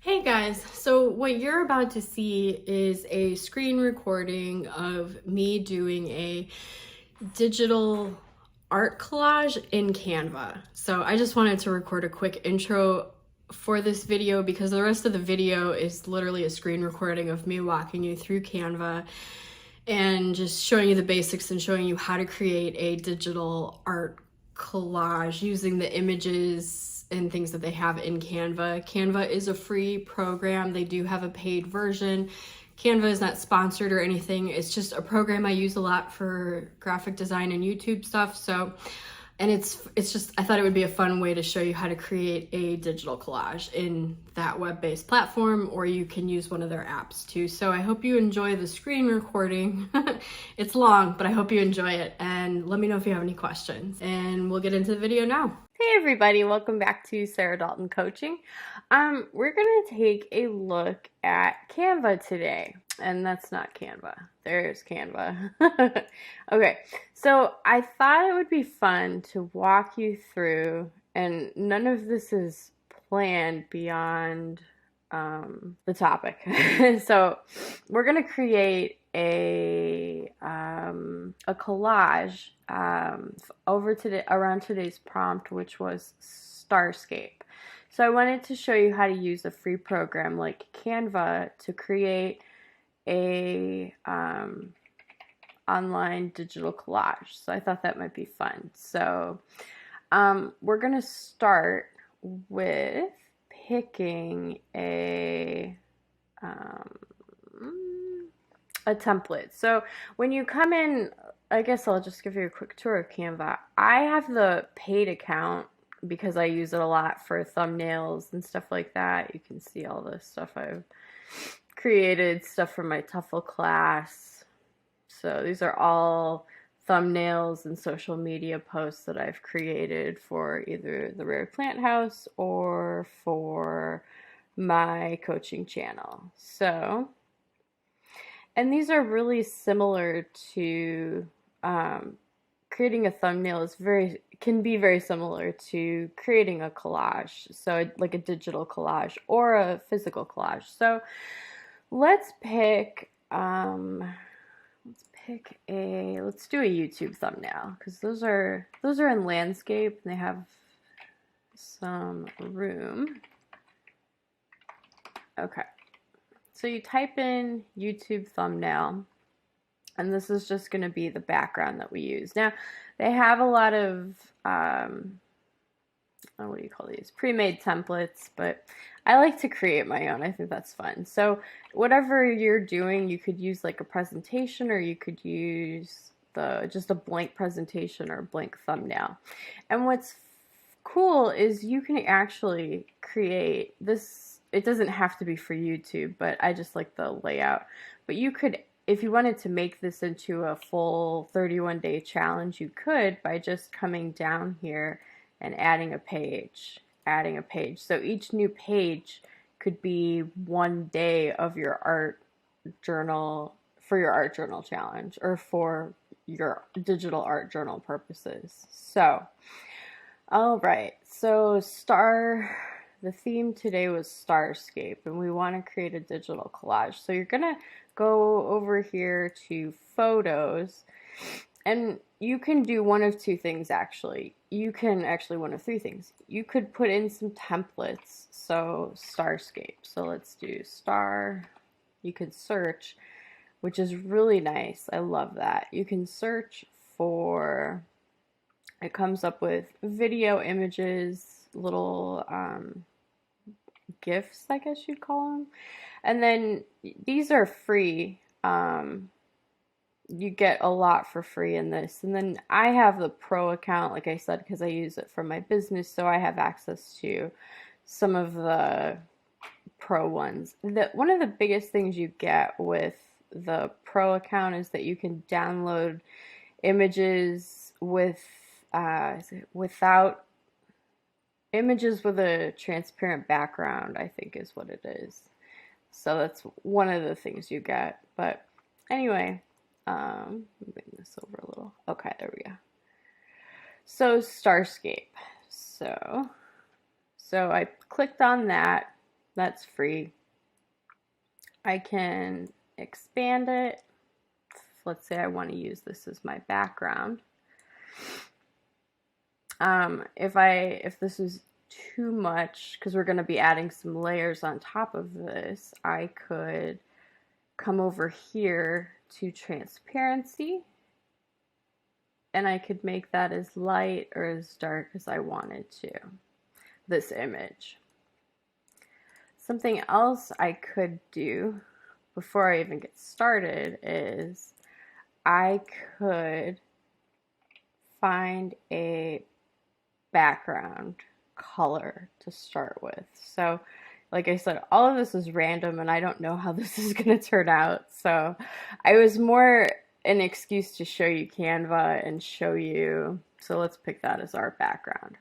Hey guys, so what you're about to see is a screen recording of me doing a digital art collage in Canva. So I just wanted to record a quick intro for this video because the rest of the video is literally a screen recording of me walking you through Canva and just showing you the basics and showing you how to create a digital art collage using the images and things that they have in Canva. Canva is a free program. They do have a paid version. Canva is not sponsored or anything. It's just a program I use a lot for graphic design and YouTube stuff. And it's just, I thought it would be a fun way to show you how to create a digital collage in that web-based platform, or you can use one of their apps too. So I hope you enjoy the screen recording. It's long, but I hope you enjoy it, and let me know if you have any questions, and we'll get into the video now. Hey everybody, welcome back to Sara Dalton Coaching. We're gonna take a look at Canva today. And that's not Canva. There's Canva. Okay, so I thought it would be fun to walk you through, and none of this is planned beyond the topic. So we're gonna create a collage around today's prompt, which was Starscape. So I wanted to show you how to use a free program like Canva to create a online digital collage. So I thought that might be fun. So we're gonna start with picking a template. So when you come in, I guess I'll just give you a quick tour of Canva. I have the paid account because I use it a lot for thumbnails and stuff like that. You can see all the stuff I've created, stuff from my TOEFL class. So these are all thumbnails and social media posts that I've created for either the Rare Plant House or for my coaching channel. So, and these are really similar to creating a thumbnail can be very similar to creating a collage. So like a digital collage or a physical collage. So let's pick let's do a YouTube thumbnail, because those are in landscape and they have some room. Okay, so you type in YouTube thumbnail, and this is just going to be the background that we use. Now they have a lot of what do you call these, pre-made templates, but I like to create my own. I think that's fun. So whatever you're doing, you could use like a presentation, or you could use just a blank presentation or a blank thumbnail. And what's cool is you can actually create this. It doesn't have to be for YouTube, but I just like the layout. But you could, if you wanted to make this into a full 31-day challenge, you could by just coming down here and adding a page. So each new page could be 1 day of your art journal, for your art journal challenge, or for your digital art journal purposes. So, all right, so the theme today was Starscape, and we want to create a digital collage. So you're gonna go over here to photos, and you can do one of two things actually. One of three things. You could put in some templates. So Starscape. So let's do star. You can search, which is really nice. I love that. You can search for, it comes up with video, images, little GIFs, I guess you'd call them. And then these are free. You get a lot for free in this. And then I have the pro account, like I said, because I use it for my business, so I have access to some of the pro ones. One of the biggest things you get with the pro account is that you can download images without images with a transparent background, I think is what it is. So that's one of the things you get. But anyway, moving this over a little. Okay, there we go. So Starscape. So I clicked on that, That's free. I can expand it. Let's say I want to use this as my background. If this is too much, because we're going to be adding some layers on top of this, I could come over here to transparency, and I could make that as light or as dark as I wanted to, this image. Something else I could do before I even get started is I could find a background color to start with. So like I said, all of this is random and I don't know how this is going to turn out. So I was more an excuse to show you Canva and show you. So let's pick that as our background.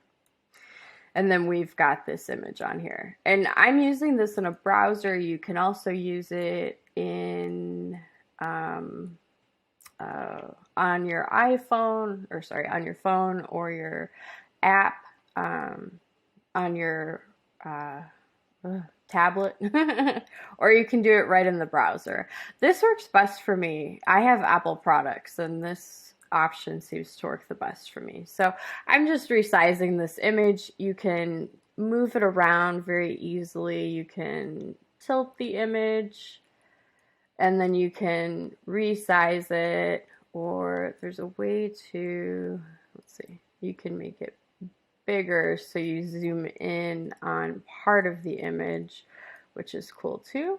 And then we've got this image on here. And I'm using this in a browser. You can also use it in on your iPhone, or sorry, on your phone or your app, on your tablet, or you can do it right in the browser. This works best for me. I have Apple products and this option seems to work the best for me. So I'm just resizing this image. You can move it around very easily. You can tilt the image and then you can resize it, or there's a way to, let's see, you can make it bigger so you zoom in on part of the image, which is cool too.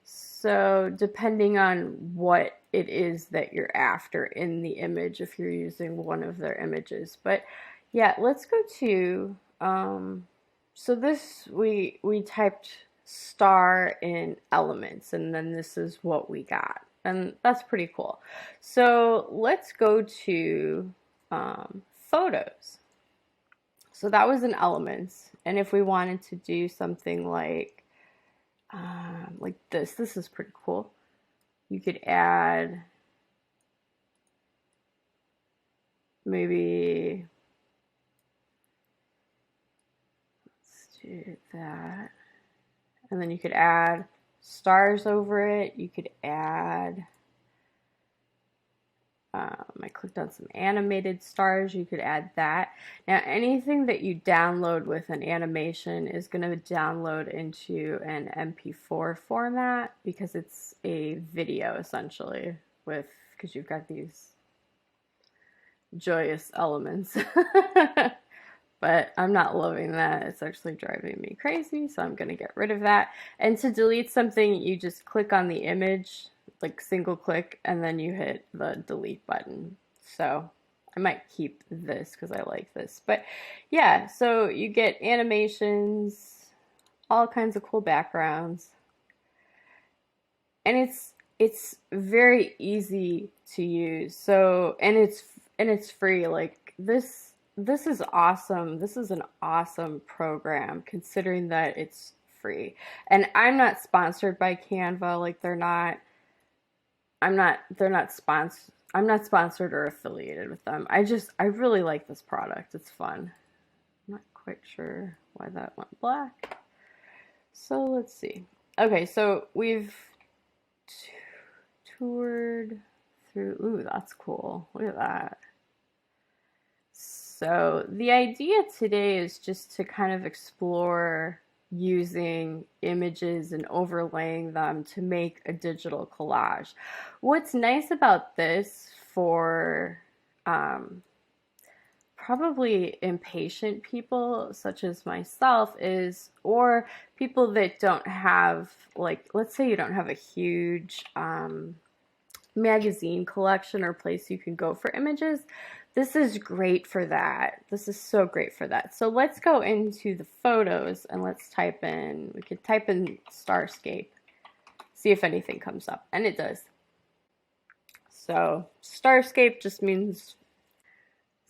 So depending on what it is that you're after in the image, if you're using one of their images. But yeah, let's go to, so this, we typed star in elements, and then this is what we got. And that's pretty cool. So let's go to photos. So that was in elements. And if we wanted to do something like this is pretty cool. You could add maybe, let's do that. And then you could add stars over it. You could add, I clicked on some animated stars. You could add that. Now, anything that you download with an animation is going to download into an MP4 format because it's a video essentially, because you've got these joyous elements. But I'm not loving that. It's actually driving me crazy, so I'm going to get rid of that. And to delete something, you just click on the image, like single click, and then you hit the delete button. So I might keep this because I like this. But yeah, so you get animations, all kinds of cool backgrounds. And it's very easy to use. So and it's free. Like this is awesome. This is an awesome program considering that it's free. And I'm not sponsored by Canva. Like I'm not sponsored or affiliated with them. I really like this product. It's fun. I'm not quite sure why that went black. So let's see. Okay, so we've toured through. Ooh, that's cool. Look at that. So the idea today is just to kind of explore using images and overlaying them to make a digital collage. What's nice about this for probably impatient people such as myself is, or people that don't have, like, let's say you don't have a huge magazine collection or place you can go for images. This is great for that. This is so great for that. So let's go into the photos and let's type in, we could type in Starscape, see if anything comes up, and it does. So Starscape just means,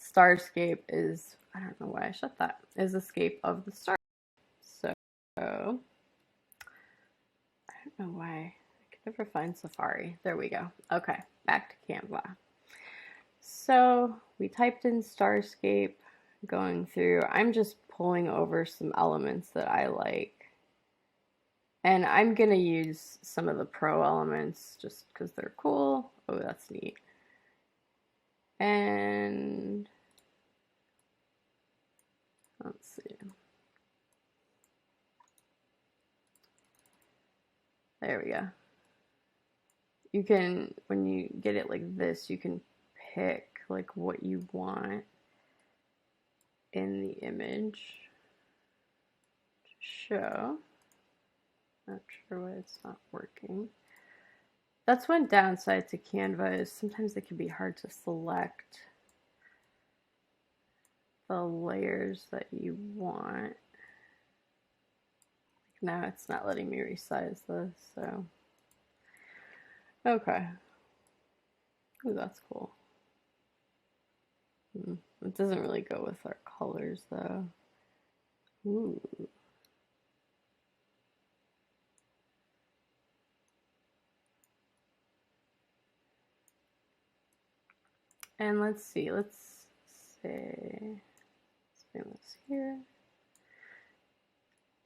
Starscape is, I don't know why I shut that, is escape of the star. So I don't know why, I could never find Safari. There we go. Okay, back to Canva. So we typed in Starscape, going through, I'm just pulling over some elements that I like. And I'm gonna use some of the pro elements just because they're cool. Oh, that's neat. And let's see. There we go. You can, when you get it like this, you can pick like what you want in the image to show. Not sure why it's not working. That's one downside to Canva, is sometimes it can be hard to select the layers that you want. Now it's not letting me resize this, so. Okay. Ooh, that's cool. It doesn't really go with our colors though. Ooh. And let's see, let's say, let's bring this here.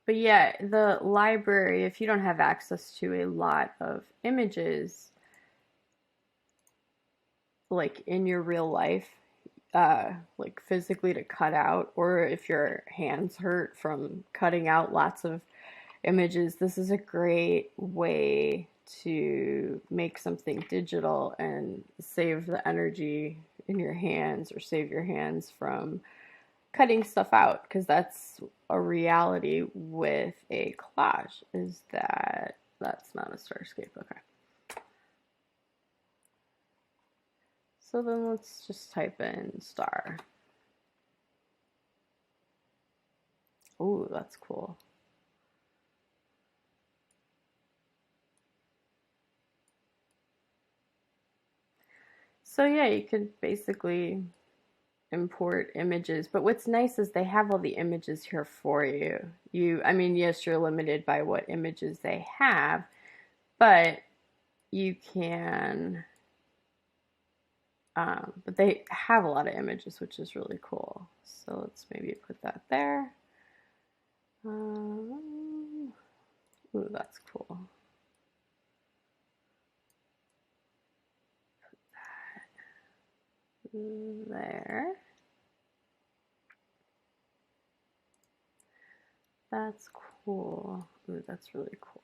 But yeah, the library, if you don't have access to a lot of images, like in your real life, like physically to cut out, or if your hands hurt from cutting out lots of images, this is a great way to make something digital and save the energy in your hands, or save your hands from cutting stuff out, because that's a reality with a collage, is that that's not a Starscape. Okay. So then let's just type in star. Ooh, that's cool. So yeah, you could basically import images, but what's nice is they have all the images here for you. I mean, yes, you're limited by what images they have, but you can, but they have a lot of images, which is really cool. So let's maybe put that there. Ooh, that's cool. Put that there. That's cool. Ooh, that's really cool.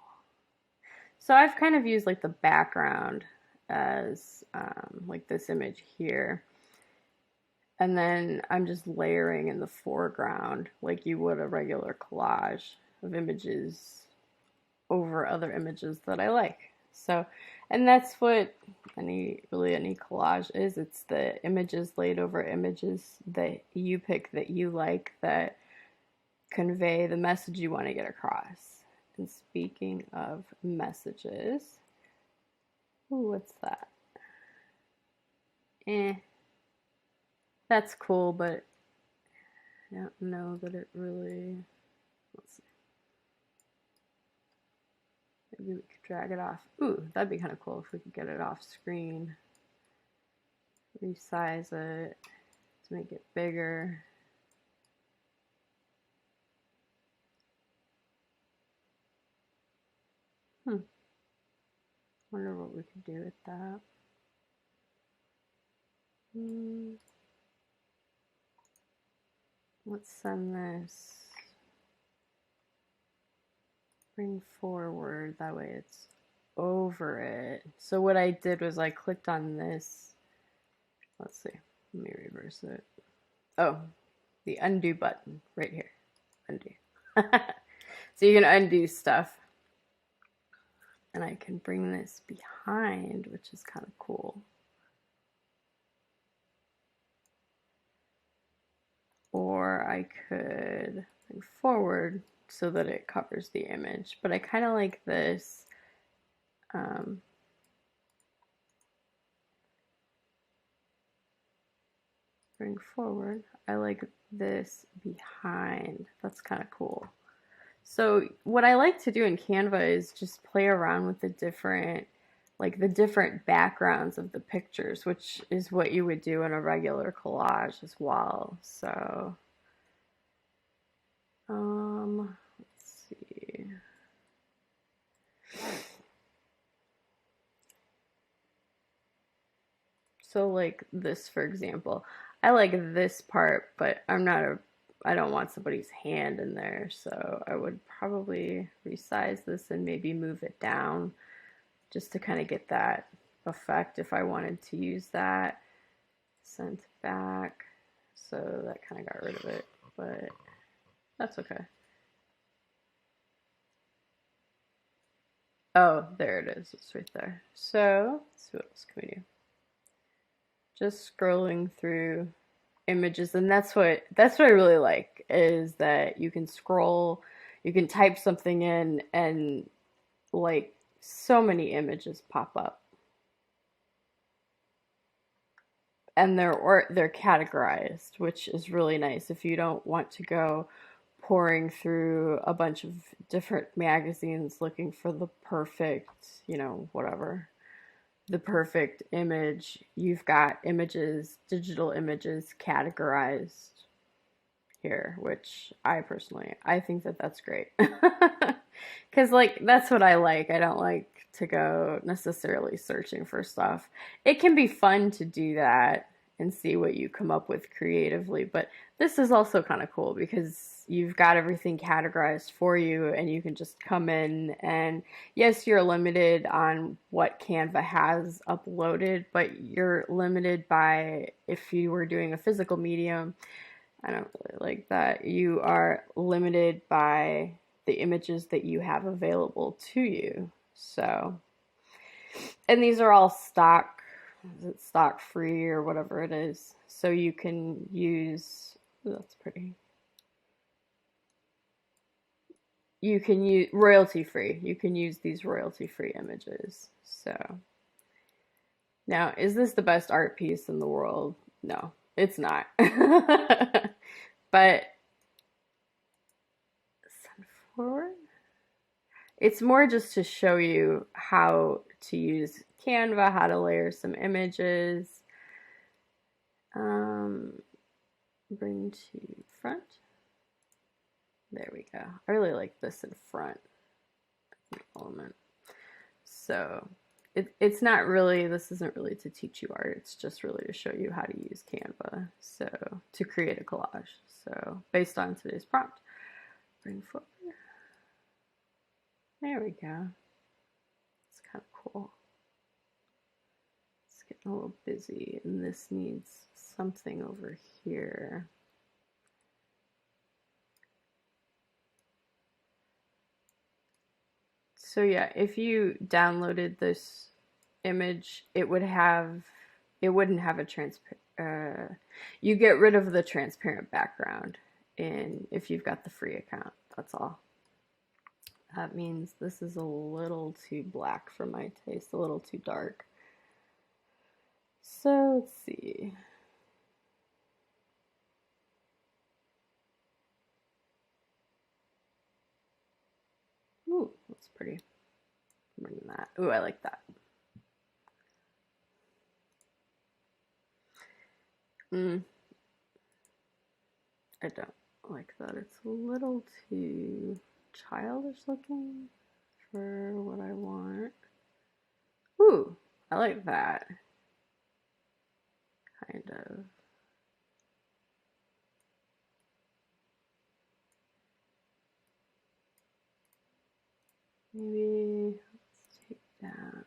So I've kind of used like the background as like this image here. And then I'm just layering in the foreground like you would a regular collage of images over other images that I like. So, and that's what any collage is. It's the images laid over images that you pick, that you like, that convey the message you want to get across. And speaking of messages, ooh, what's that? That's cool, but I don't know that it really, let's see. Maybe we could drag it off. Ooh, that'd be kind of cool if we could get it off screen. Resize it to make it bigger. Wonder what we could do with that. Let's send this. Bring forward, that way it's over it. So what I did was I clicked on this. Let's see, let me reverse it. Oh, the undo button right here. Undo. So you can undo stuff. And I can bring this behind, which is kind of cool. Or I could bring forward so that it covers the image. But I kind of like this. Bring forward. I like this behind. That's kind of cool. So what I like to do in Canva is just play around with the different, like the different backgrounds of the pictures, which is what you would do in a regular collage as well. So, let's see. So like this, for example, I like this part, but I don't want somebody's hand in there, so I would probably resize this and maybe move it down just to kind of get that effect if I wanted to use that. Sent back, so that kind of got rid of it, but that's okay. Oh, there it is. It's right there. So, let's see what else can we do. Just scrolling through images, and that's what I really like, is that you can scroll, you can type something in, and like so many images pop up. And they're categorized, which is really nice if you don't want to go pouring through a bunch of different magazines looking for the perfect, you know, whatever, the perfect image. You've got images, digital images categorized here, which I think that that's great. Because like that's what I like. I don't like to go necessarily searching for stuff. It can be fun to do that and see what you come up with creatively, but this is also kind of cool because you've got everything categorized for you, and you can just come in, and yes, you're limited on what Canva has uploaded, but you're limited by, if you were doing a physical medium, I don't really like that, you are limited by the images that you have available to you. So, and these are all stock, is it stock free or whatever it is. So you can use, ooh, that's pretty. You can use royalty free. You can use these royalty free images. So now, is this the best art piece in the world? No, it's not. But send forward. It's more just to show you how to use Canva, how to layer some images. Bring to front. There we go. I really like this in front element. So it's not really, this isn't really to teach you art. It's just really to show you how to use Canva. So to create a collage. So based on today's prompt, bring forward. There we go. It's kind of cool. It's getting a little busy, and this needs something over here. So yeah, if you downloaded this image, it wouldn't have a transparent, you get rid of the transparent background if you've got the free account, that's all. That means this is a little too black for my taste, a little too dark. So let's see. Ooh, that's pretty. Bring that. Ooh, I like that. I don't like that. It's a little too childish looking for what I want. Ooh, I like that. Kind of. Maybe let's take that.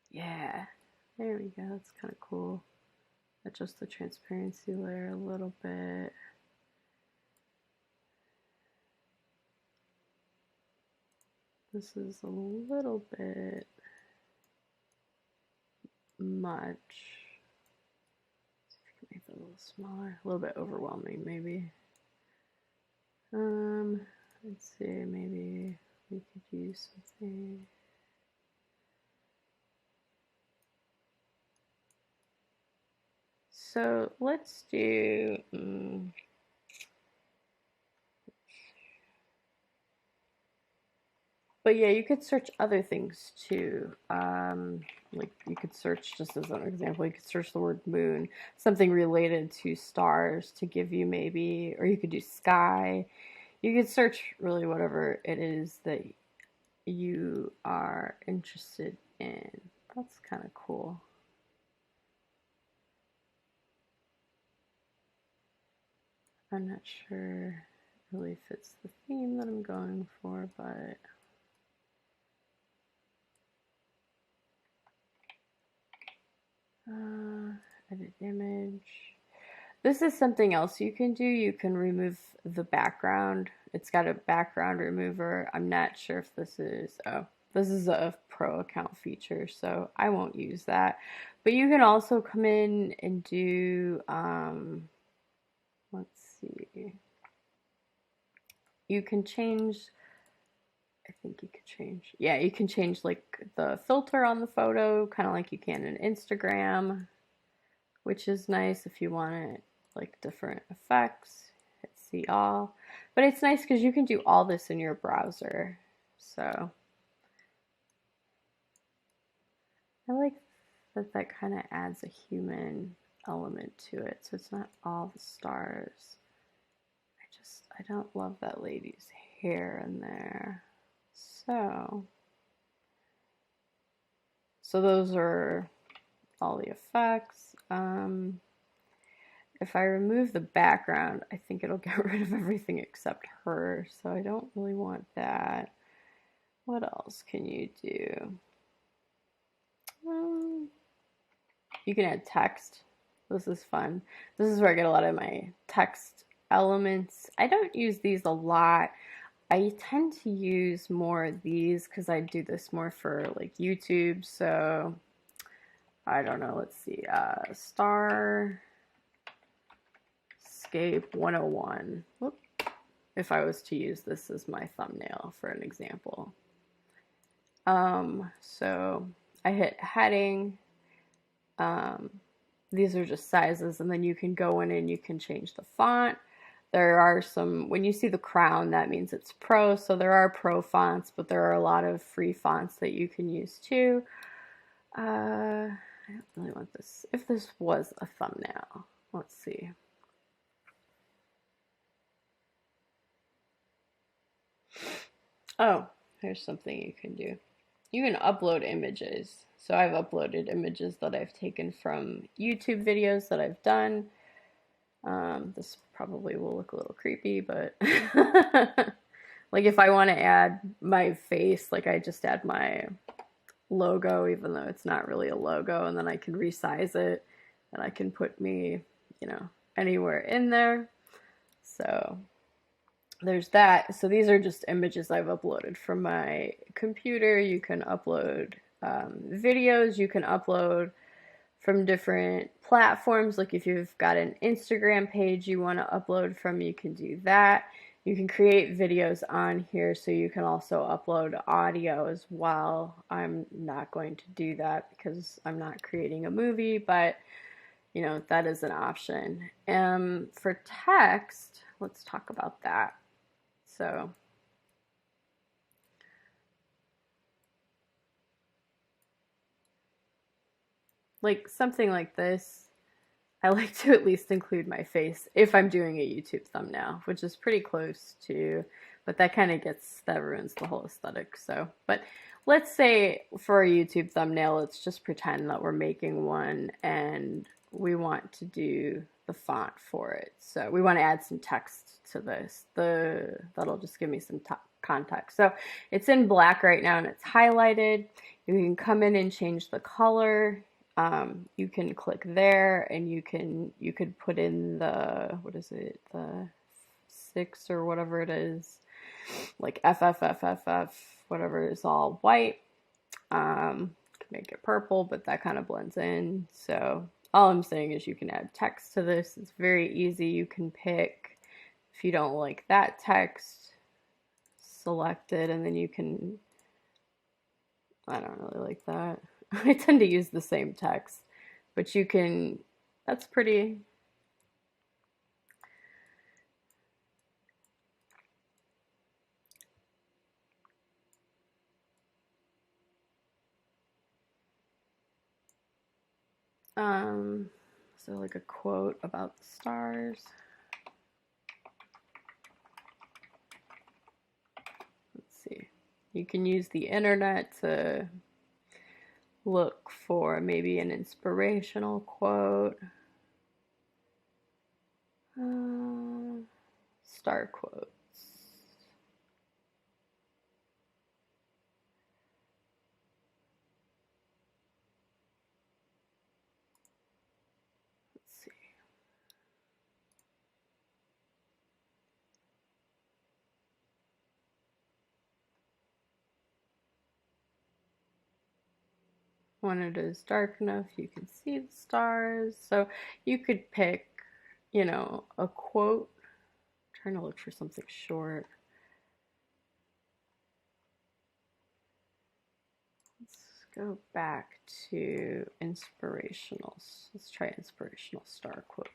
Yeah, there we go. That's kind of cool. Adjust the transparency layer a little bit. This is a little bit much. See if we can make it a little smaller, a little bit overwhelming maybe. Let's see, maybe we could use something. So let's do, but yeah, you could search other things too. Like you could search, just as an example, you could search the word moon, something related to stars to give you maybe, or you could do sky. You could search really whatever it is that you are interested in. That's kind of cool. I'm not sure it really fits the theme that I'm going for, but edit image. This is something else you can do. You can remove the background. It's got a background remover. I'm not sure if this is, oh, this is a pro account feature, so I won't use that. But you can also come in and do, let's see. You can change, I think you could change, yeah, you can change like the filter on the photo, kind of like you can in Instagram, which is nice if you want it like different effects. Hit see all. But it's nice because you can do all this in your browser. So I like that that kind of adds a human element to it. So it's not all the stars. I don't love that lady's hair in there. So those are all the effects. If I remove the background, I think it'll get rid of everything except her, so I don't really want that. What else can you do? You can add text. This is fun. This is where I get a lot of my text elements. I don't use these a lot. I tend to use more of these because I do this more for like YouTube, so I don't know, let's see, Starscape 101. Whoop. If I was to use this as my thumbnail for an example. So I hit heading. These are just sizes, and then you can go in and you can change the font. There are some, when you see the crown, that means it's pro, so there are pro fonts, but there are a lot of free fonts that you can use too. I don't really want this. If this was a thumbnail, let's see. Oh, here's something you can do. You can upload images. So I've uploaded images that I've taken from YouTube videos that I've done. This probably will look a little creepy, but like if I want to add my face, like I just add my logo, even though it's not really a logo, and then I can resize it, and I can put me, you know, anywhere in there. So there's that. So these are just images I've uploaded from my computer. You can upload videos. You can upload from different platforms. Like if you've got an Instagram page you want to upload from, you can do that. You can create videos on here, so you can also upload audio as well. I'm not going to do that because I'm not creating a movie, but you know, that is an option. For text, let's talk about that. So like something like this, I like to at least include my face if I'm doing a YouTube thumbnail, which is pretty close to, but that kind of that ruins the whole aesthetic. So, but let's say for a YouTube thumbnail, let's just pretend that we're making one and we want to do the font for it. So we want to add some text to this. That'll just give me some context. So it's in black right now and it's highlighted. You can come in and change the color. You can click there and you could put in the, what is it, the 6 or whatever it is, like FFFFF, whatever is all white. Can make it purple, but that kind of blends in. So all I'm saying is you can add text to this. It's very easy. You can pick, if you don't like that text, select it, and then you can, I don't really like that. I tend to use the same text, but you can, that's pretty. So like a quote about the stars. You can use the internet to look for maybe an inspirational quote. Star quotes. Let's see. When it is dark enough, you can see the stars. So you could pick, you know, a quote. I'm trying to look for something short. Let's go back to inspirational. Let's try inspirational star quotes.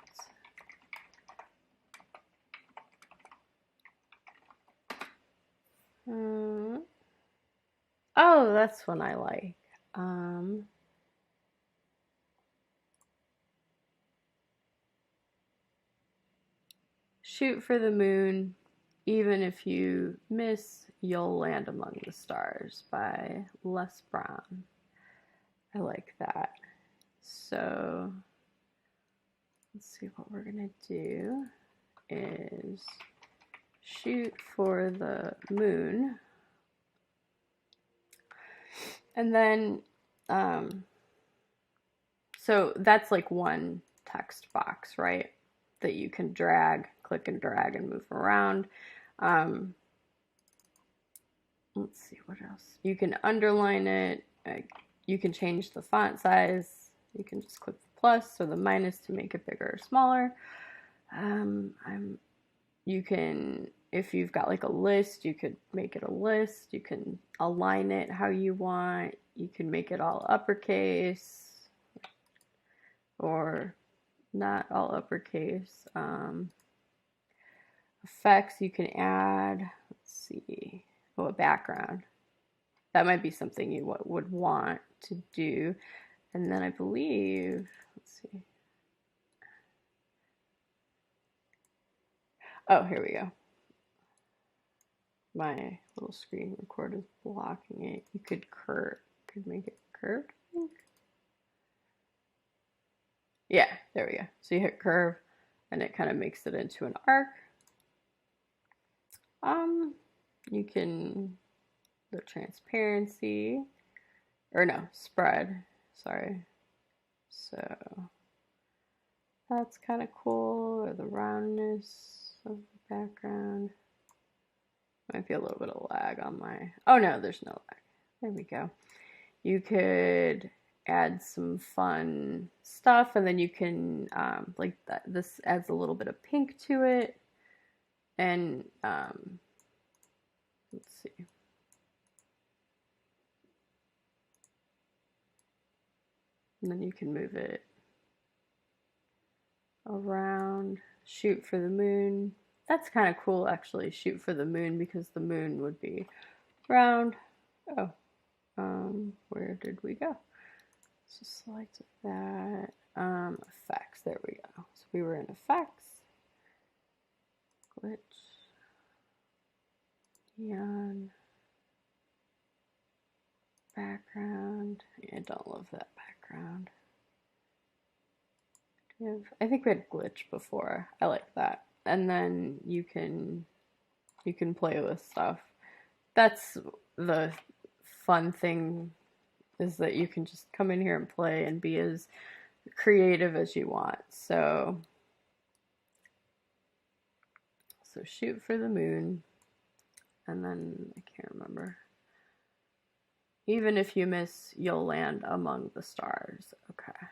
Oh, that's one I like. Shoot for the moon, even if you miss, you'll land among the stars by Les Brown. I like that. So let's see, what we're gonna do is shoot for the moon. And then, so that's like one text box, right? That you can drag, click and drag and move around. Let's see, what else? You can underline it. You can change the font size. You can just click the plus or the minus to make it bigger or smaller. You can, if you've got like a list, you could make it a list. You can align it how you want. You can make it all uppercase or not all uppercase. Effects you can add. Let's see. Oh, a background. That might be something you would want to do. And then I believe, let's see. Oh, here we go. My little screen recorder is blocking it. You could make it curved, I think. Yeah, there we go. So you hit curve and it kind of makes it into an arc. You can, the transparency, or no, spread, sorry. So that's kind of cool, or the roundness of the background. Might be a little bit of lag on my, oh no, there's no lag. There we go. You could add some fun stuff, and then you can, like that, this adds a little bit of pink to it. And let's see. And then you can move it around. Shoot for the moon. That's kind of cool, actually. Shoot for the moon, because the moon would be round. Oh, where did we go? Let's just select that. Effects. There we go. So we were in effects. Glitch. Neon. Background. Yeah, I don't love that background. I think we had glitch before. I like that. And then you can play with stuff. That's the fun thing, is that you can just come in here and play and be as creative as you want. So shoot for the moon, and then I can't remember. Even if you miss, you'll land among the stars. Okay.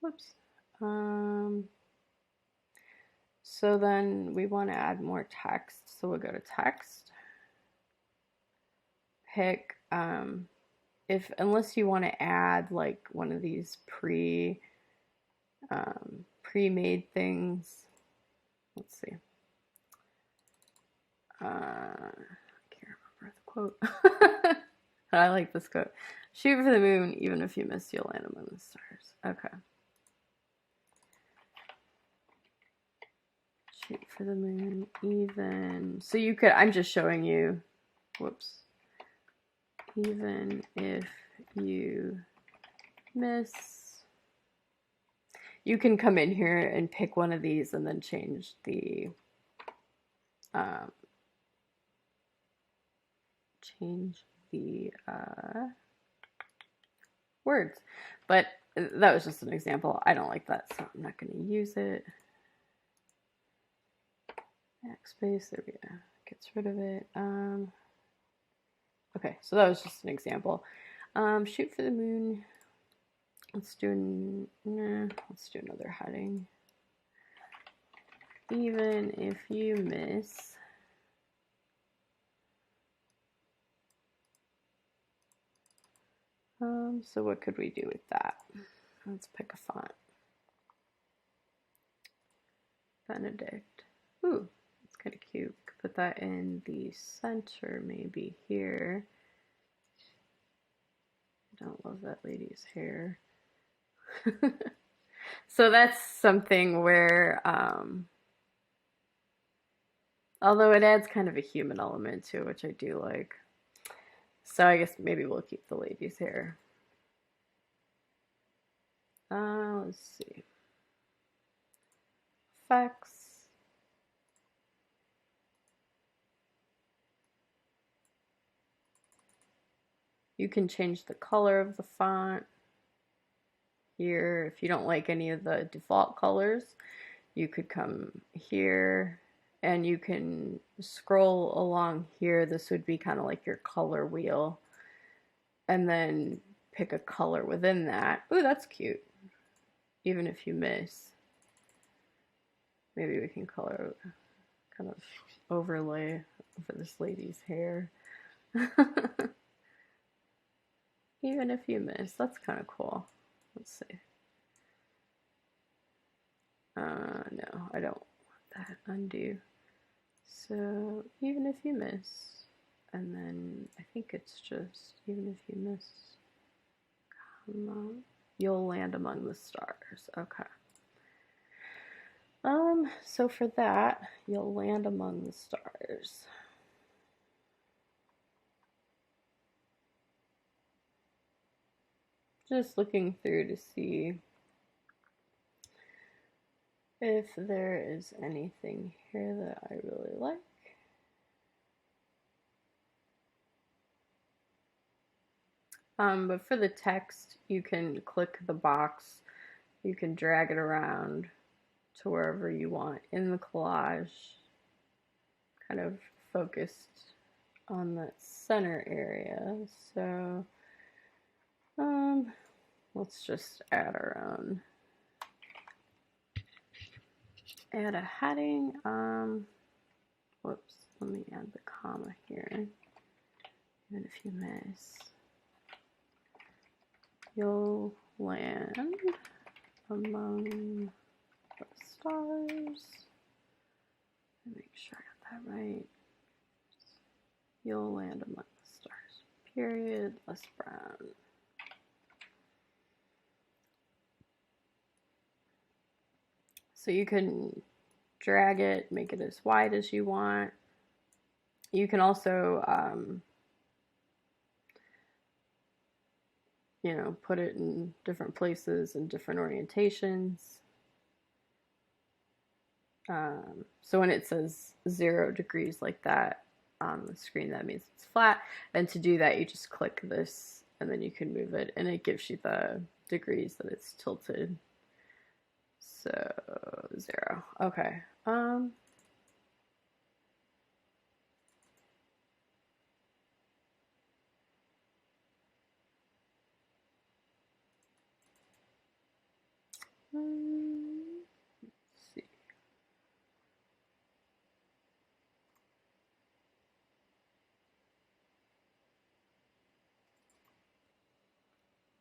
Whoops. So then we want to add more text. So we'll go to text. Pick, unless you want to add like one of these pre-made things. Let's see. I can't remember the quote. I like this quote. Shoot for the moon, even if you miss, you'll land among the stars. Okay. Shoot for the moon, even. So you could, I'm just showing you whoops, even if you miss, you can come in here and pick one of these and then change the words. But that was just an example. I don't like that, so I'm not going to use it. Backspace, there we go. Gets rid of it. Okay, so that was just an example. Shoot for the moon. Let's do another heading. Even if you miss. So what could we do with that? Let's pick a font. Benedict. Ooh, that's kind of cute. We could put that in the center, maybe here. I don't love that lady's hair. So that's something where, although it adds kind of a human element to it, which I do like. So I guess maybe we'll keep the lady's hair. Let's see. Effects. You can change the color of the font here. If you don't like any of the default colors, you could come here and you can scroll along here. This would be kind of like your color wheel. And then pick a color within that. Ooh, that's cute. Even if you miss. Maybe we can color, kind of overlay over this lady's hair. Even if you miss, that's kind of cool. Let's see. No, I don't want that. Undo. So, even if you miss, and then I think it's just, even if you miss, come on, you'll land among the stars. Okay. So for that, you'll land among the stars. Just looking through to see if there is anything here that I really like. But for the text, you can click the box, you can drag it around to wherever you want in the collage, kind of focused on that center area. So let's just add our own. Add a heading. Whoops, let me add the comma here. Even if you miss, you'll land among the stars. Make sure I got that right. You'll land among the stars. Period. Less brown. So you can drag it, make it as wide as you want. You can also, you know, put it in different places and different orientations. So when it says 0 degrees like that on the screen, that means it's flat. And to do that, you just click this and then you can move it and it gives you the degrees that it's tilted. So 0. Okay. Let's see.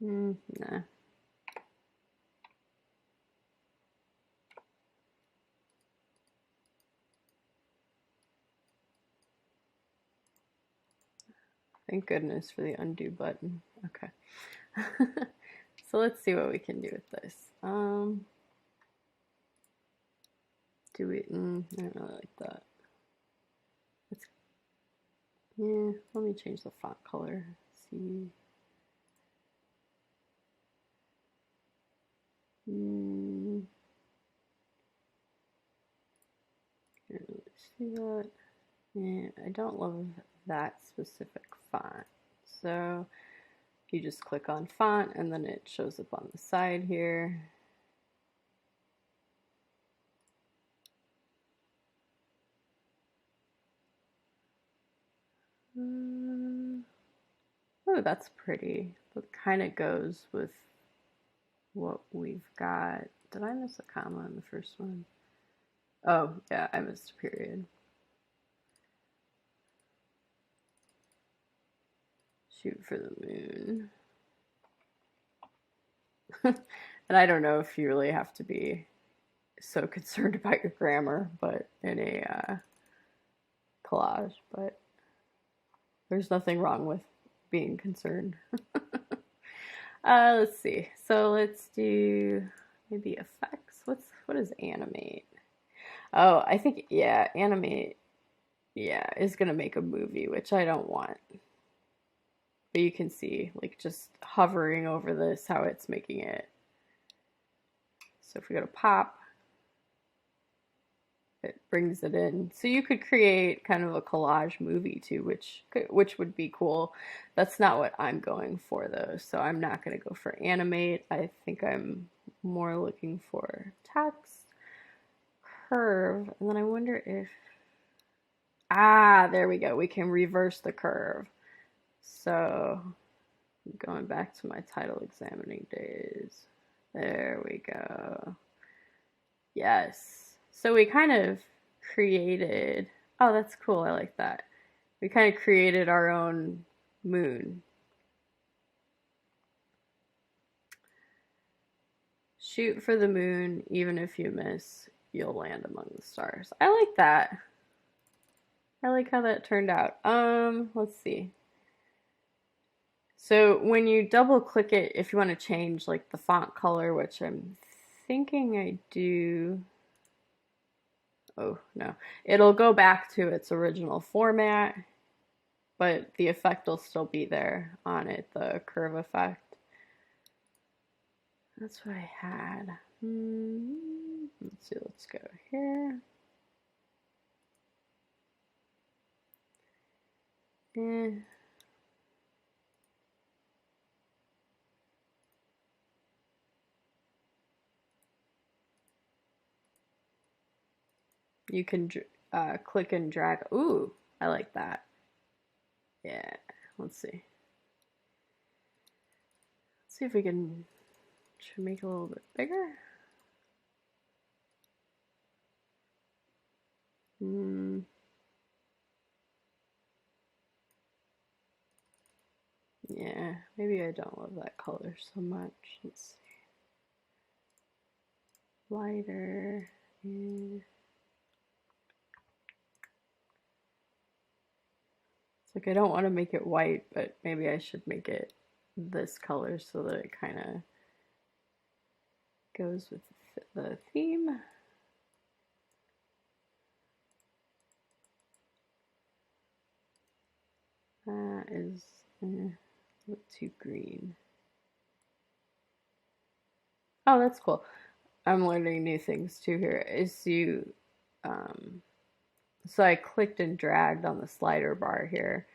Nah. Thank goodness for the undo button. Okay. So let's see what we can do with this. Do we, I don't really like that. Yeah, let me change the font color. See. Can't really see that. Yeah, I don't love that specific font. So you just click on font and then it shows up on the side here. Oh, that's pretty. That kind of goes with what we've got. Did I miss a comma in the first one? Oh, yeah, I missed a period. Shoot for the moon. And I don't know if you really have to be so concerned about your grammar, but in a collage, but there's nothing wrong with being concerned. Let's see. So let's do maybe effects. What is animate? Oh, I think, yeah, animate, yeah, is gonna make a movie, which I don't want. But you can see, like, just hovering over this, how it's making it. So if we go to pop, it brings it in. So you could create kind of a collage movie too, which would be cool. That's not what I'm going for though, so I'm not going to go for animate. I think I'm more looking for text, curve, and then I wonder if, there we go. We can reverse the curve. So going back to my title examining days. There we go. Yes. So we kind of created, oh, that's cool. I like that. We kind of created our own moon. Shoot for the moon, even if you miss, you'll land among the stars. I like that. I like how that turned out. Let's see. So when you double click it, if you want to change like the font color, which I'm thinking I do. Oh, no. It'll go back to its original format, but the effect will still be there on it, the curve effect. That's what I had. Let's see, let's go here. You can click and drag. Ooh, I like that. Yeah, let's see. Let's see if we can make it a little bit bigger. Yeah, maybe I don't love that color so much. Let's see. Lighter. It's like I don't want to make it white, but maybe I should make it this color so that it kind of goes with the theme. That is a bit too green. Oh, that's cool. I'm learning new things too here. So I clicked and dragged on the slider bar here,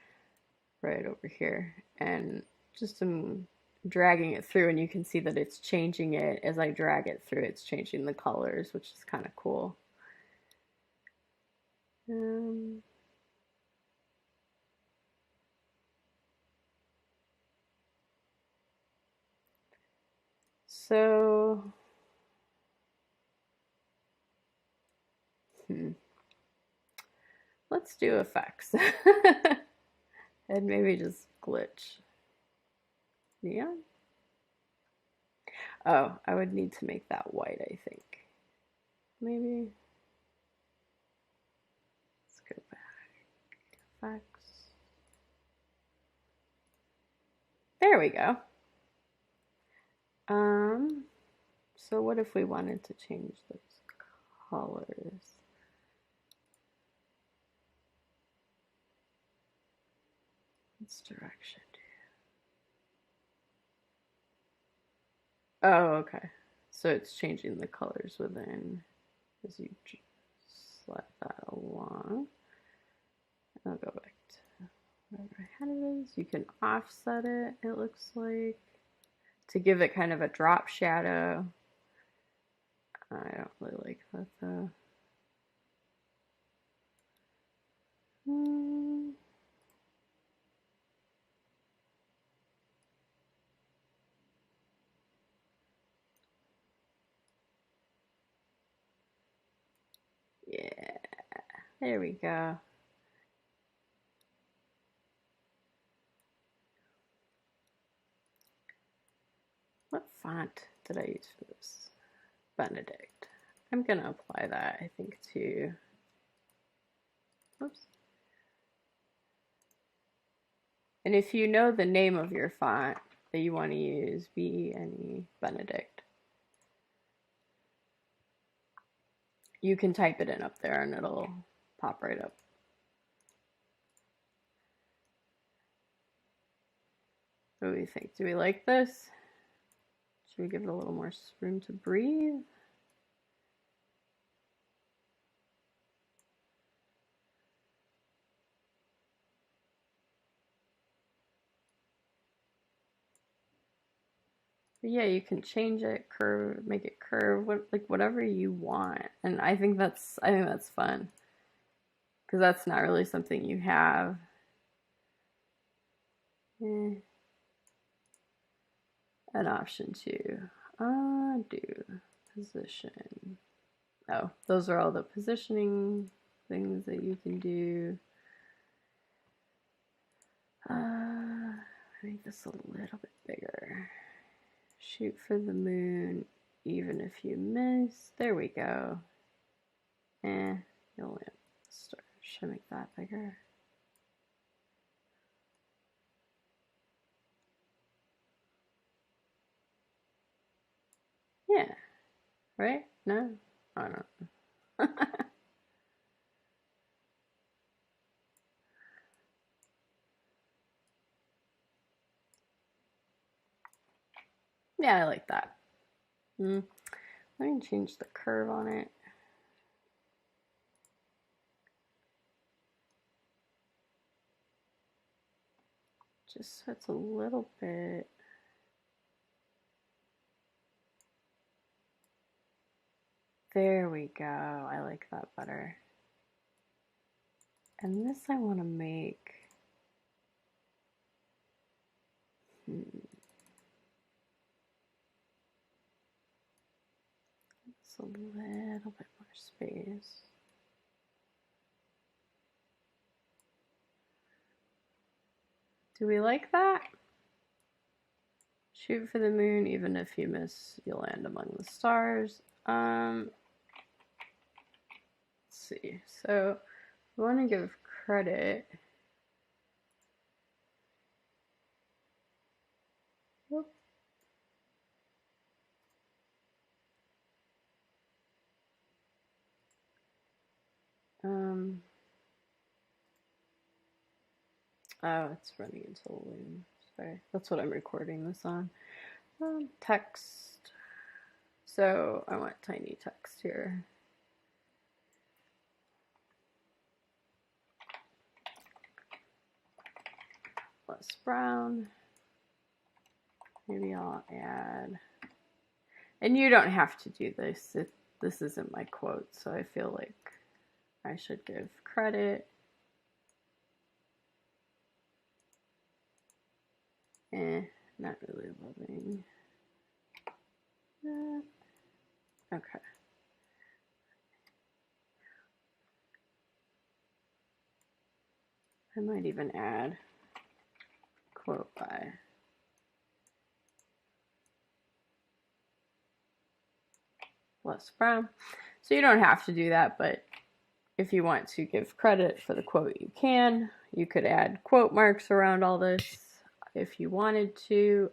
right over here, and just am dragging it through, and you can see that it's changing it as I drag it through. It's changing the colors, which is kind of cool. So, let's do effects. And maybe just glitch. Yeah. Oh, I would need to make that white, I think. Maybe. Let's go back. Effects. There we go. So what if we wanted to change those colors? This direction. Oh, okay. So it's changing the colors within as you slide that along. I'll go back to wherever I had it is. You can offset it, it looks like, to give it kind of a drop shadow. I don't really like that though. Yeah, there we go. What font did I use for this? Benedict. I'm gonna apply that, I think, to, oops. And if you know the name of your font that you want to use, B-N-E, Benedict, you can type it in up there and it'll pop right up. What do we think? Do we like this? Should we give it a little more room to breathe? But yeah, you can change it, curve, make it curve, like whatever you want. And I think that's fun, because that's not really something you have. An option to undo position. Oh, those are all the positioning things that you can do. Make this a little bit bigger. Shoot for the moon, even if you miss. There we go. You'll land the star. Should I make that bigger? Yeah. Right? No? I don't know. Yeah, I like that. Let me change the curve on it. Just so it's a little bit. There we go. I like that better. And this I want to make. It's a little bit more space. Do we like that? Shoot for the moon, even if you miss, you'll land among the stars. Let's see. So we want to give credit. Whoop. Oh, it's running into a loom. Sorry, that's what I'm recording this on. Text. So I want tiny text here. Less brown. Maybe I'll add. And you don't have to do this. This isn't my quote, so I feel like I should give credit. Not really loving that. Okay. I might even add quote by Les Brown. So you don't have to do that, but if you want to give credit for the quote, you can. You could add quote marks around all this if you wanted to.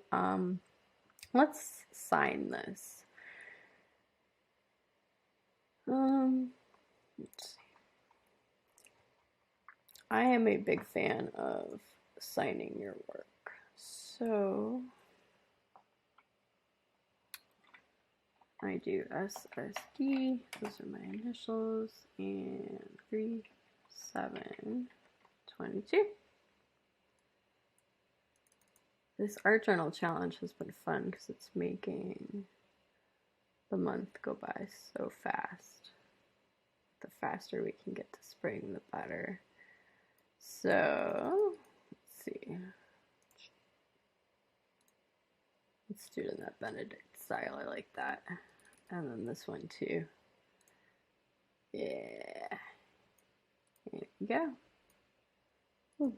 Let's sign this. Let's see. I am a big fan of signing your work. So I do SSD, those are my initials, and 3722. This art journal challenge has been fun because it's making the month go by so fast. The faster we can get to spring, the better. So, let's see. Let's do it in that Benedict style. I like that. And then this one too. Yeah. There we go. Ooh.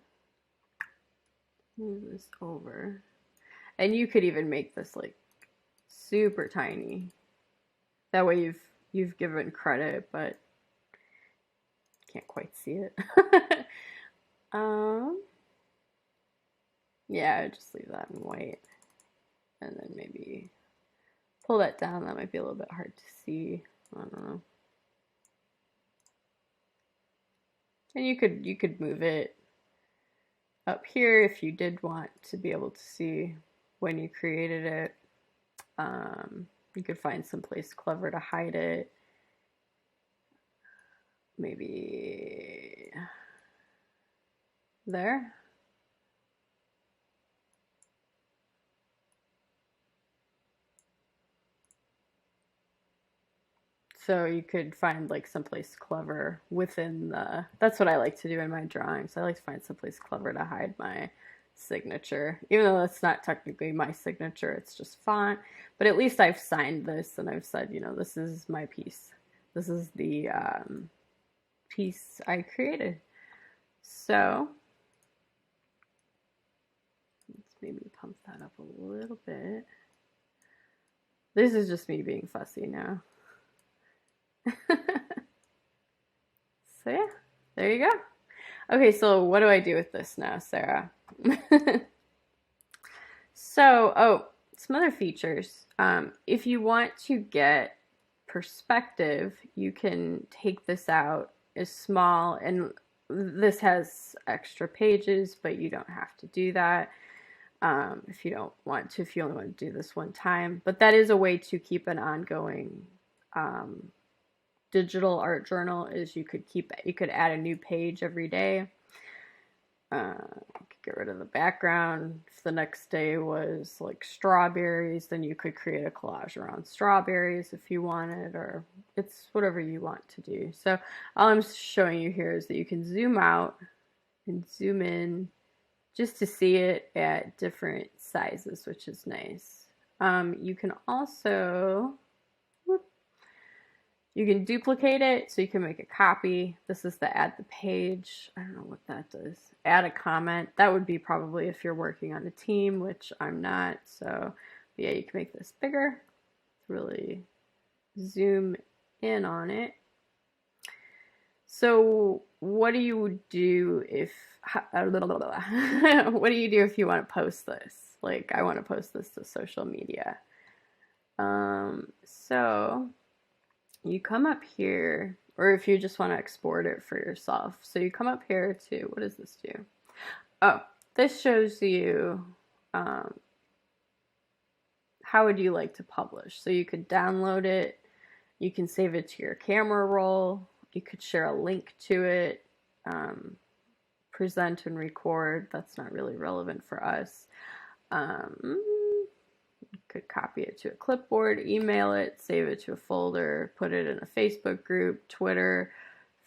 Move this over. And you could even make this like super tiny. That way you've given credit, but can't quite see it. Yeah, just leave that in white. And then maybe pull that down. That might be a little bit hard to see. I don't know. And you could move it up here if you did want to be able to see when you created it. You could find some place clever to hide it. Maybe there. So you could find like someplace clever within the, that's what I like to do in my drawings. I like to find someplace clever to hide my signature, even though that's not technically my signature, it's just font. But at least I've signed this and I've said, you know, this is my piece. This is the piece I created. So let's maybe pump that up a little bit. This is just me being fussy now. So yeah, there you go. Okay, so what do I do with this now, Sarah? So, oh, some other features. If you want to get perspective, you can take this out as small, and this has extra pages, but you don't have to do that if you don't want to, if you only want to do this one time. But that is a way to keep an ongoing digital art journal. Is you could add a new page every day. Get rid of the background. If the next day was like strawberries, then you could create a collage around strawberries if you wanted, or it's whatever you want to do. So all I'm showing you here is that you can zoom out and zoom in just to see it at different sizes, which is nice. You can also, you can duplicate it, so you can make a copy. This is the add the page. I don't know what that does. Add a comment. That would be probably if you're working on a team, which I'm not. So yeah, you can make this bigger. Really zoom in on it. So what do you do if what do you do if you want to post this? Like, I want to post this to social media. So you come up here, or if you just want to export it for yourself. So you come up here to, what does this do? Oh, this shows you how would you like to publish. So you could download it, you can save it to your camera roll, you could share a link to it, present and record. That's not really relevant for us. Could copy it to a clipboard, email it, save it to a folder, put it in a Facebook group, Twitter,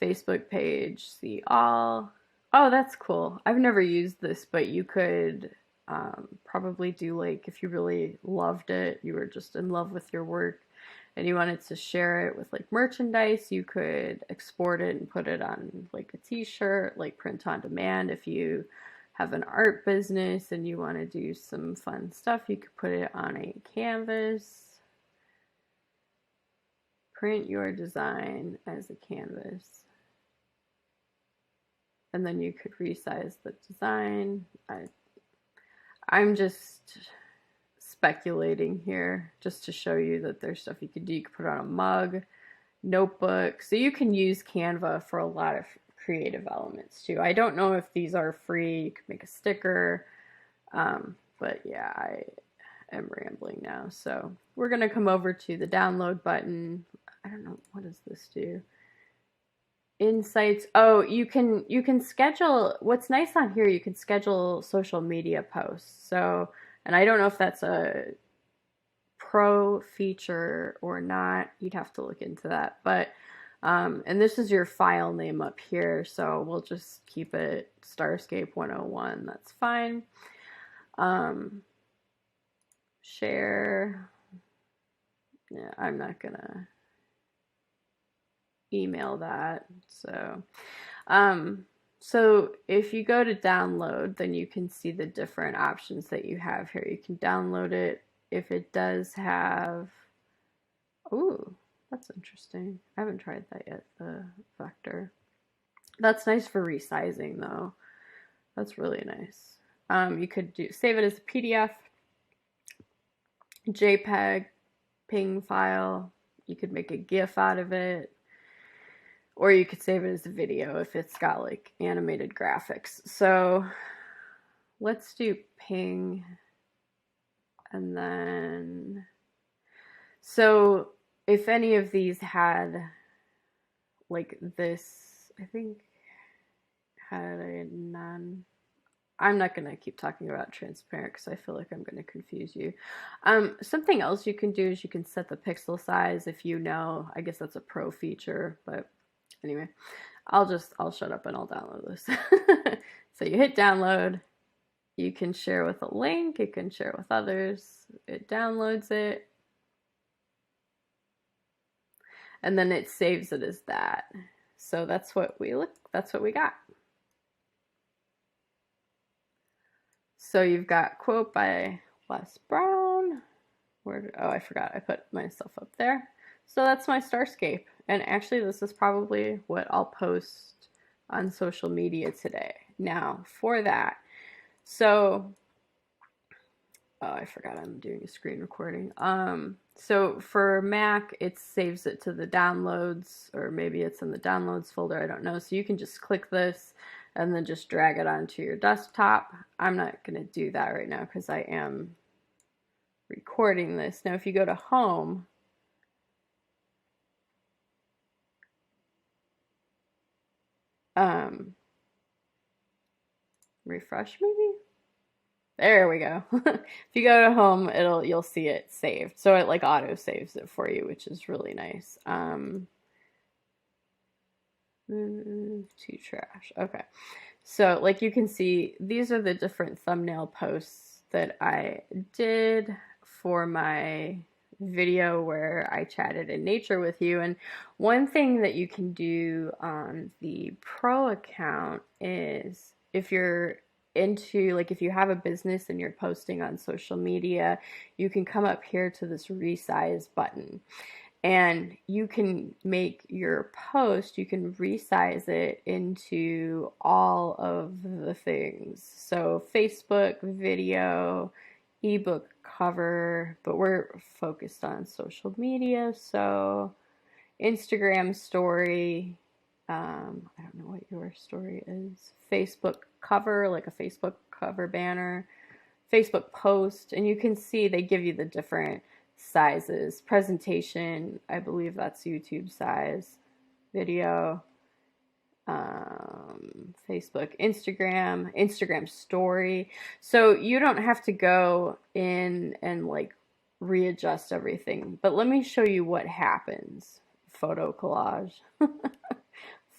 Facebook page, see all. Oh, that's cool. I've never used this, but you could probably do, like, if you really loved it, you were just in love with your work and you wanted to share it with like merchandise, you could export it and put it on like a t-shirt, like print on demand. If you have an art business and you want to do some fun stuff, you could put it on a canvas, print your design as a canvas, and then you could resize the design. I'm just speculating here just to show you that there's stuff you could do. You could put it on a mug, notebook. So you can use Canva for a lot of creative elements too. I don't know if these are free. You could make a sticker. But yeah, I am rambling now. So we're going to come over to the download button. I don't know, what does this do? Insights. Oh, you can schedule. What's nice on here, you can schedule social media posts. So, and I don't know if that's a pro feature or not. You'd have to look into that. But and this is your file name up here, so we'll just keep it Starscape 101. That's fine. Share. Yeah, I'm not gonna email that. So so if you go to download, then you can see the different options that you have here. You can download it if it does have, ooh, that's interesting. I haven't tried that yet, the vector. That's nice for resizing though. That's really nice. You could save it as a PDF, JPEG, PNG file. You could make a GIF out of it. Or you could save it as a video if it's got like animated graphics. So let's do PNG. And then, so if any of these had like this, I think had a none. I'm not going to keep talking about transparent because I feel like I'm going to confuse you. Something else you can do is you can set the pixel size if you know. I guess that's a pro feature, but anyway, I'll shut up and I'll download this. So you hit download. You can share with a link. You can share with others. It downloads it. And then it saves it as that. So that's what we got. So you've got quote by Les Brown. Oh, I forgot. I put myself up there. So that's my Starscape. And actually, this is probably what I'll post on social media today. Now, for that, so, oh, I forgot I'm doing a screen recording. So for Mac, it saves it to the downloads, or maybe it's in the downloads folder, I don't know. So you can just click this and then just drag it onto your desktop. I'm not going to do that right now because I am recording this. Now, if you go to home, refresh maybe? There we go. If you go to home, you'll see it saved. So it like auto saves it for you, which is really nice. To trash. Okay. So like you can see, these are the different thumbnail posts that I did for my video where I chatted in nature with you. And one thing that you can do on the pro account is if you're into, like if you have a business and you're posting on social media, you can come up here to this resize button and you can make your post, you can resize it into all of the things. So Facebook, video, ebook cover, but we're focused on social media. So Instagram story, I don't know what your story is. Facebook cover, like a Facebook cover banner, Facebook post, and you can see they give you the different sizes. Presentation, I believe that's YouTube size. Video, Facebook, Instagram story. So you don't have to go in and like readjust everything, but let me show you what happens. Photo collage.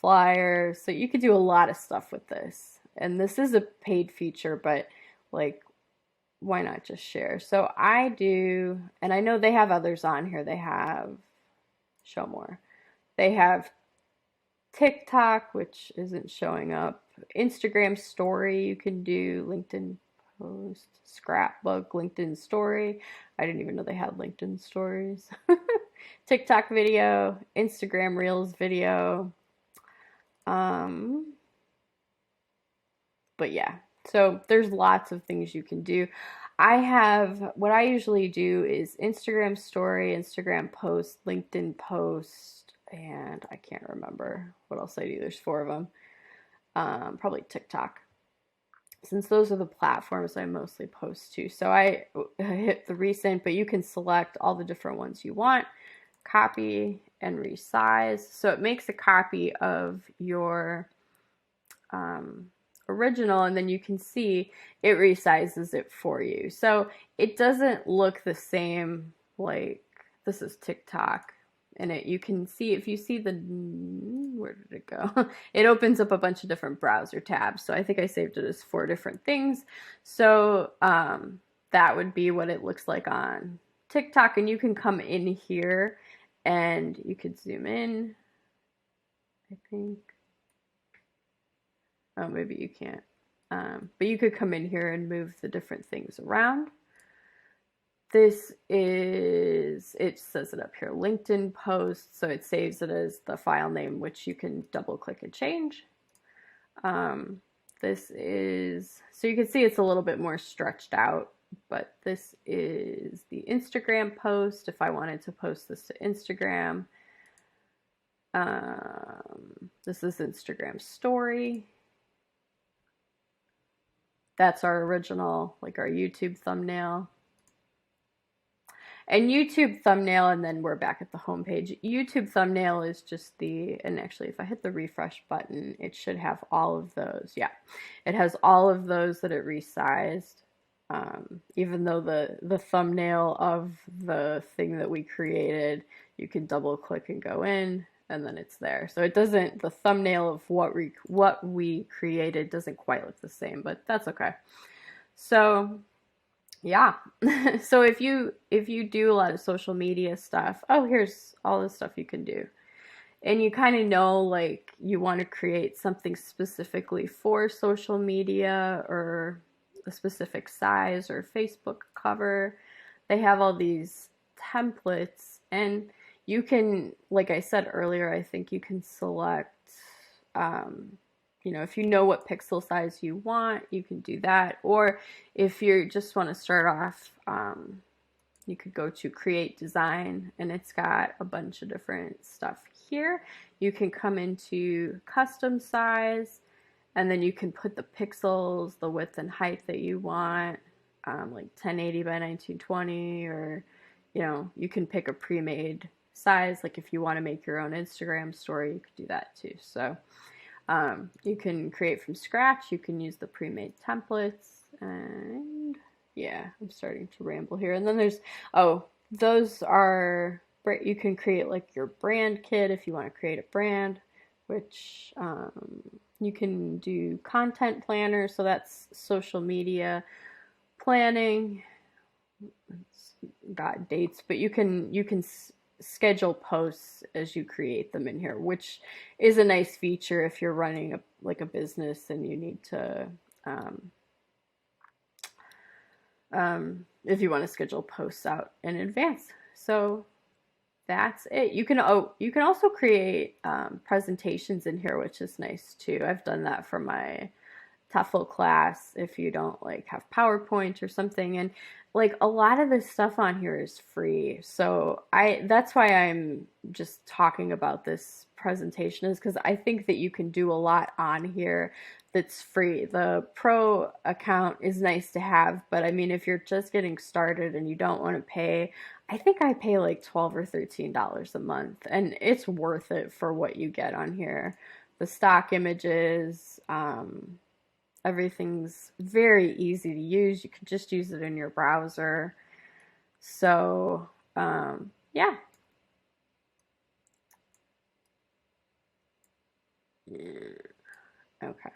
Flyers. So you could do a lot of stuff with this. And this is a paid feature, but like, why not just share? So I do, and I know they have others on here. They have, show more. They have TikTok, which isn't showing up. Instagram story, you can do LinkedIn post, scrapbook, LinkedIn story. I didn't even know they had LinkedIn stories. TikTok video, Instagram Reels video. But yeah, so there's lots of things you can do. What I usually do is Instagram story, Instagram post, LinkedIn post, and I can't remember what else I do. There's 4 of them. probably TikTok, since those are the platforms I mostly post to. So I hit the recent, but you can select all the different ones you want, copy and resize. So it makes a copy of your original, and then you can see it resizes it for you. So it doesn't look the same. Like, this is TikTok, and you can see, if you see the, where did it go? It opens up a bunch of different browser tabs. So I think I saved it as 4 different things. So that would be what it looks like on TikTok, and you can come in here and you could zoom in, I think. Oh, maybe you can't. But you could come in here and move the different things around. This is, it says it up here, LinkedIn post, so it saves it as the file name, which you can double click and change. This is, so you can see it's a little bit more stretched out, but this is the Instagram post. If I wanted to post this to Instagram, this is Instagram story. That's our original, like our YouTube thumbnail. And YouTube thumbnail, and then we're back at the home page. YouTube thumbnail is just the, and actually if I hit the refresh button, it should have all of those. Yeah, it has all of those that it resized. Even though the thumbnail of the thing that we created, you can double click and go in, and then it's there. So it doesn't, the thumbnail of what we created doesn't quite look the same, but that's okay. So yeah. So if you do a lot of social media stuff, oh, here's all the stuff you can do. And you kind of know, like, you want to create something specifically for social media or a specific size or Facebook cover. They have all these templates, and you can, like I said earlier, I think you can select, you know, if you know what pixel size you want, you can do that. Or if you just want to start off, you could go to create design, and it's got a bunch of different stuff here. You can come into custom size, and then you can put the pixels, the width and height that you want, like 1080 by 1920, or, you know, you can pick a pre-made size. Like if you want to make your own Instagram story, you could do that too. So you can create from scratch. You can use the pre-made templates, and yeah, I'm starting to ramble here. And then there's, oh, those are, you can create like your brand kit if you want to create a brand, which you can do content planner. So that's social media planning. It's got dates, but you can schedule posts as you create them in here, which is a nice feature if you're running like a business and you need to, if you want to schedule posts out in advance. So that's it. You can also create presentations in here, which is nice too. I've done that for my TEFL class if you don't like have PowerPoint or something. And like a lot of this stuff on here is free. So that's why I'm just talking about this presentation, is because I think that you can do a lot on here that's free. The pro account is nice to have, but I mean, if you're just getting started and you don't want to pay, I think I pay like $12 or $13 a month, and it's worth it for what you get on here. The stock images, everything's very easy to use. You can just use it in your browser. So, yeah. Okay.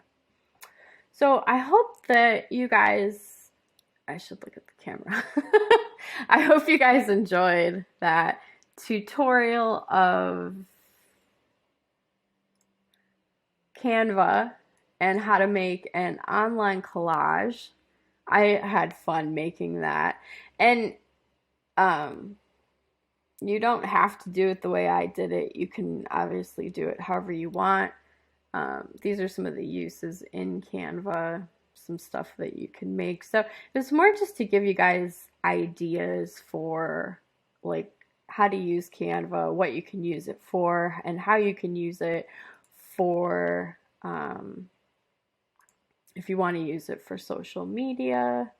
So I hope that you guys, I should look at the camera. I hope you guys enjoyed that tutorial of Canva and how to make an online collage. I had fun making that. And you don't have to do it the way I did it. You can obviously do it however you want. These are some of the uses in Canva, some stuff that you can make. So it's more just to give you guys ideas for like how to use Canva, what you can use it for, and how you can use it for If you want to use it for social media,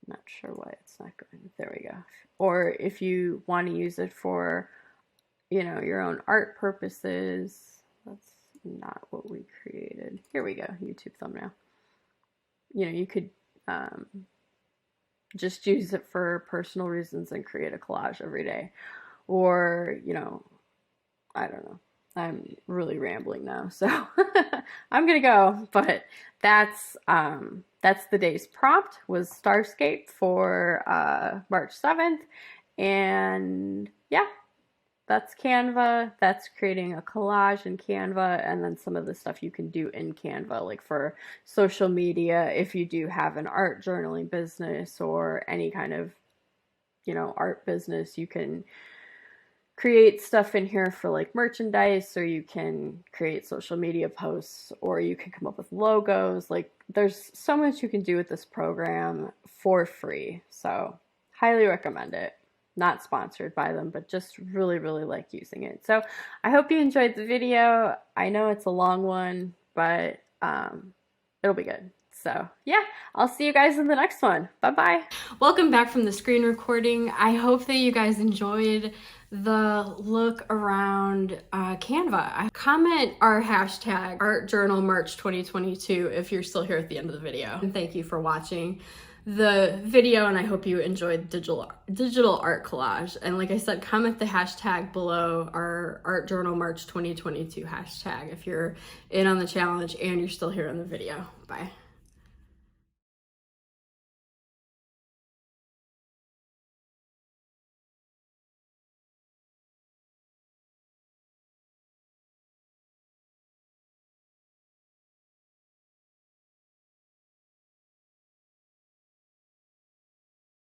not sure why it's not going. There we go. Or if you want to use it for, you know, your own art purposes. That's not what we created. Here we go, YouTube thumbnail. You know, you could just use it for personal reasons and create a collage every day. Or, you know, I don't know. I'm really rambling now, so I'm gonna go. But that's the day's prompt was Starscape for March 7th, and yeah, that's Canva. That's creating a collage in Canva, and then some of the stuff you can do in Canva, like for social media, if you do have an art journaling business or any kind of, you know, art business, you can create stuff in here for like merchandise, or you can create social media posts, or you can come up with logos. Like there's so much you can do with this program for free. So highly recommend it. Not sponsored by them, but just really, really like using it. So I hope you enjoyed the video. I know it's a long one, but it'll be good. So yeah, I'll see you guys in the next one. Bye-bye. Welcome back from the screen recording. I hope that you guys enjoyed the look around Canva. Comment our hashtag #ArtJournalMarch 2022 if you're still here at the end of the video. And thank you for watching the video, and I hope you enjoyed digital art collage. And like I said, comment the hashtag below our #ArtJournalMarch 2022 hashtag if you're in on the challenge and you're still here in the video. Bye.